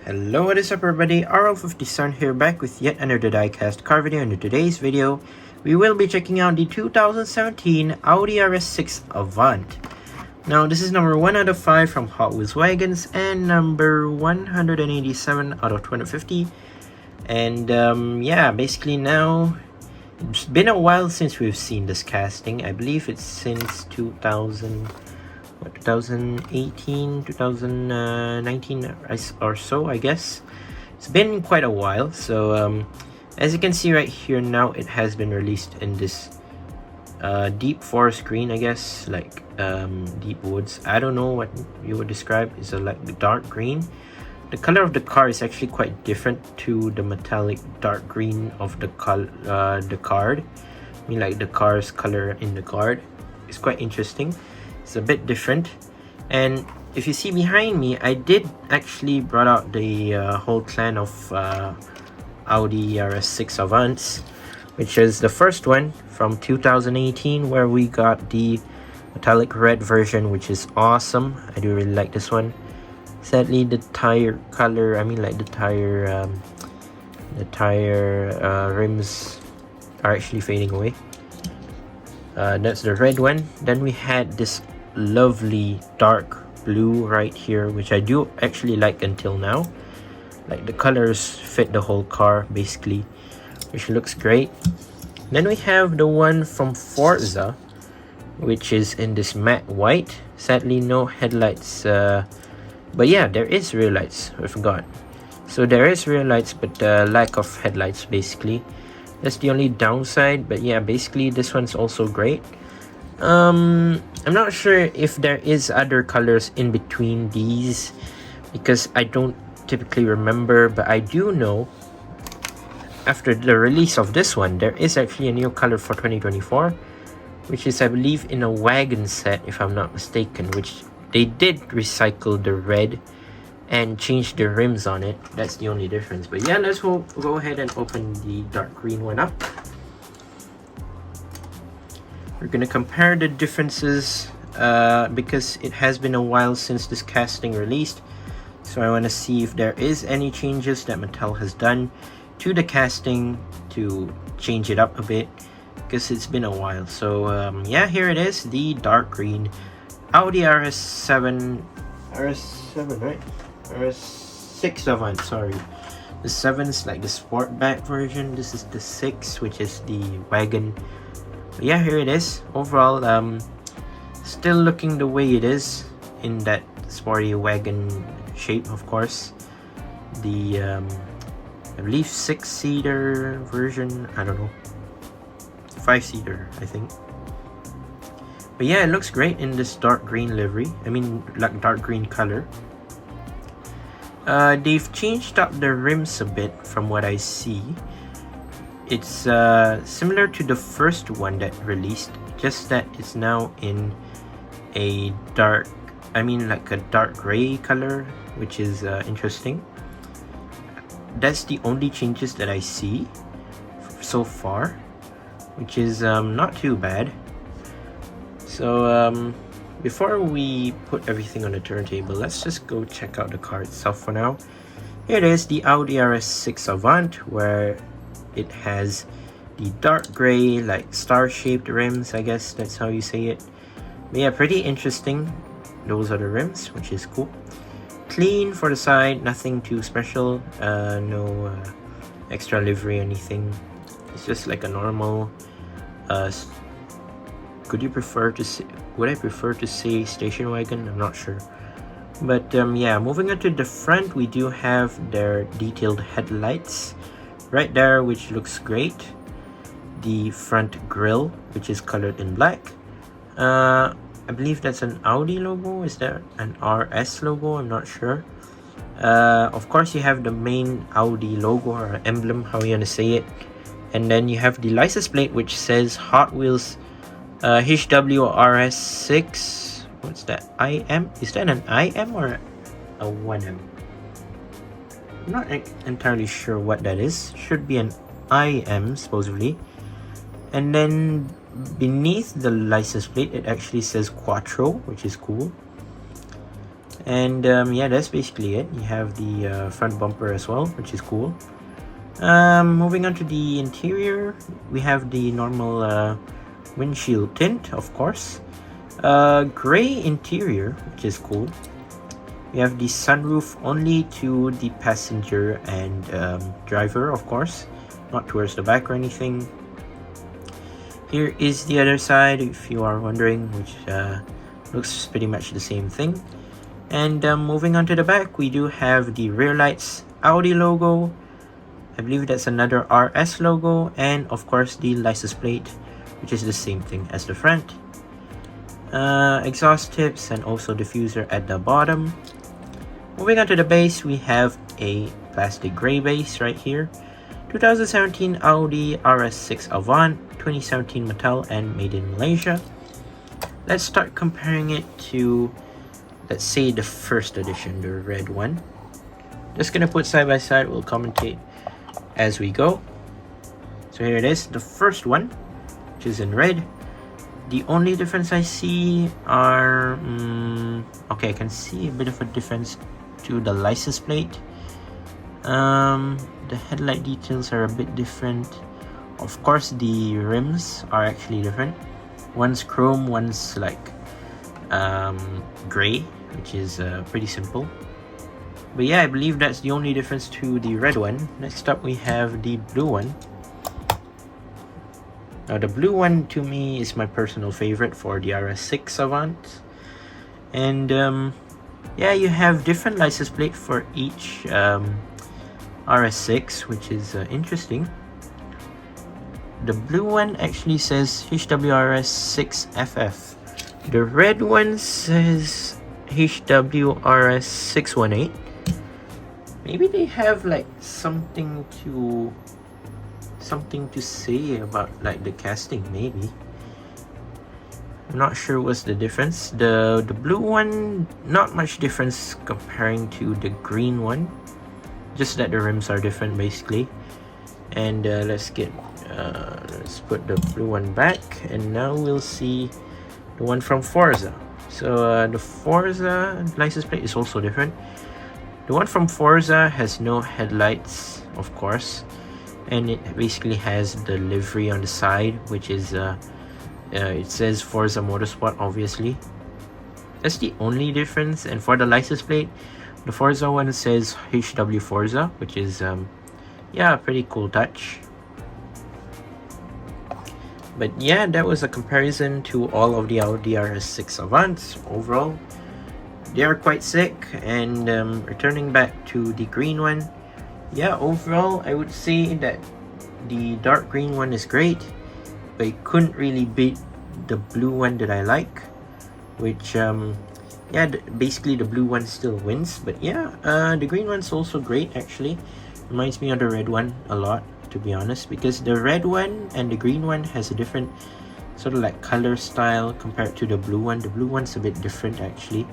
Hello, what is up everybody, RL57 here back with yet another diecast car video. In today's video, we will be checking out the 2017 Audi RS6 Avant. Now this is number 1 out of 5 from Hot Wheels Wagons and number 187 out of 250. And yeah, basically now, it's been a while since we've seen this casting. I believe it's since 2018, 2019 or so, I guess. It's been quite a while. So as you can see right here, now it has been released in this deep forest green, I guess, like deep woods. I don't know what you would describe. It's a like dark green. The color of the car is actually quite different to the metallic dark green of the card. I mean, like the car's color in the card. It's quite interesting. It's a bit different. And if you see behind me, I did actually brought out the whole clan of Audi RS6 Avants, which is the first one from 2018, where we got the metallic red version, which is awesome. I do really like this one. Sadly, the tire color, I mean like the tire rims are actually fading away. That's the red one. Then we had this lovely dark blue right here, which I do actually like until now. Like the colors fit the whole car basically, which looks great. Then we have the one from Forza, which is in this matte white. Sadly, no headlights, but yeah, there is rear lights. I forgot. So there is rear lights, but lack of headlights basically. That's the only downside. But yeah, basically this one's also great. I'm not sure if there is other colors in between these, because I don't typically remember, but I do know after the release of this one, there is actually a new color for 2024, which is, I believe, in a wagon set, if I'm not mistaken, which they did recycle the red and change the rims on it. That's the only difference. But yeah, let's go ahead and open the dark green one up. We're gonna compare the differences because it has been a while since this casting released. So I want to see if there is any changes that Mattel has done to the casting to change it up a bit, because it's been a while. So yeah, here it is, the dark green Audi RS6 Avant, sorry. The 7 is like the sportback version. This is the 6, which is the wagon. But yeah, here it is. Overall, still looking the way it is in that sporty wagon shape, of course. The I believe 6-seater version, I don't know, 5-seater I think. But yeah, it looks great in this dark green livery. I mean, like dark green color. They've changed up the rims a bit from what I see. It's similar to the first one that released, just that it's now in a dark, I mean like a dark gray color, which is interesting. That's the only changes that I see so far, which is not too bad. So before we put everything on the turntable, let's just go check out the car itself for now. Here it is, the Audi RS6 Avant, where it has the dark gray, like star-shaped rims, I guess that's how you say it. But yeah, pretty interesting. Those are the rims, which is cool. Clean for the side, nothing too special. No extra livery or anything. It's just like a normal would I prefer to say station wagon? I'm not sure. But yeah, moving on to the front, we do have their detailed headlights right there, which looks great. The front grille, which is colored in black. I believe that's an Audi logo. Is there an RS logo? I'm not sure. Of course, you have the main Audi logo or emblem, how you want to say it. And then you have the license plate, which says Hot Wheels HW RS6. What's that? IM? Is that an IM or a 1M? I'm not entirely sure what that is. Should be an IM, supposedly. And then beneath the license plate, it actually says Quattro, which is cool. And yeah, that's basically it. You have the front bumper as well, which is cool. Moving on to the interior, we have the normal windshield tint, of course. Gray interior, which is cool. We have the sunroof only to the passenger and driver, of course, not towards the back or anything. Here is the other side, if you are wondering, which looks pretty much the same thing. And moving on to the back, we do have the rear lights Audi logo. I believe that's another RS logo, and of course the license plate, which is the same thing as the front. Exhaust tips and also diffuser at the bottom. Moving on to the base, we have a plastic gray base right here. 2017 Audi RS6 Avant, 2017 Mattel, and made in Malaysia. Let's start comparing it to, let's say, the first edition, the red one. Just gonna put side by side, we'll commentate as we go. So here it is, the first one, which is in red. The only difference I see are, okay, I can see a bit of a difference to the license plate. The headlight details are a bit different. Of course, the rims are actually different. One's chrome, one's like gray, which is pretty simple. But yeah, I believe that's the only difference to the red one. Next up, we have the blue one. Now, the blue one to me is my personal favorite for the RS6 Avant. And yeah, you have different license plate for each RS6, which is interesting. The blue one actually says HWRS6FF. The red one says HWRS618. Maybe they have like something to say about like the casting, maybe. I'm not sure what's the difference. The blue one, not much difference comparing to the green one, just that the rims are different basically. And let's put the blue one back, and now we'll see the one from Forza. So the Forza license plate is also different. The one from Forza has no headlights, of course, and it basically has the livery on the side, which is it says Forza Motorsport, obviously. That's the only difference. And for the license plate, the Forza one says HW Forza, which is yeah, a pretty cool touch. But yeah, that was a comparison to all of the Audi RS6 Avants. Overall, they are quite sick. And returning back to the green one, yeah, overall I would say that the dark green one is great, but it couldn't really beat the blue one that I like, which yeah, basically the blue one still wins. But yeah, the green one's also great actually. Reminds me of the red one a lot, to be honest, because the red one and the green one has a different sort of like color style compared to the blue one. The blue one's a bit different actually.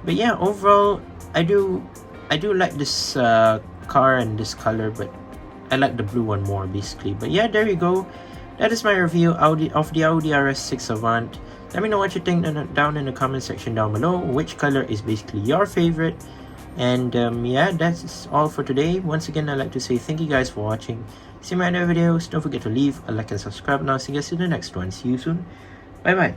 But yeah, overall I do like this car and this color, but I like the blue one more basically. But yeah, there you go. That is my review of the Audi RS6 Avant. Let me know what you think down in the comment section down below. Which color is basically your favorite? And yeah, that's all for today. Once again, I'd like to say thank you guys for watching. See my other videos. Don't forget to leave a like and subscribe now. See you guys in the next one. See you soon. Bye bye.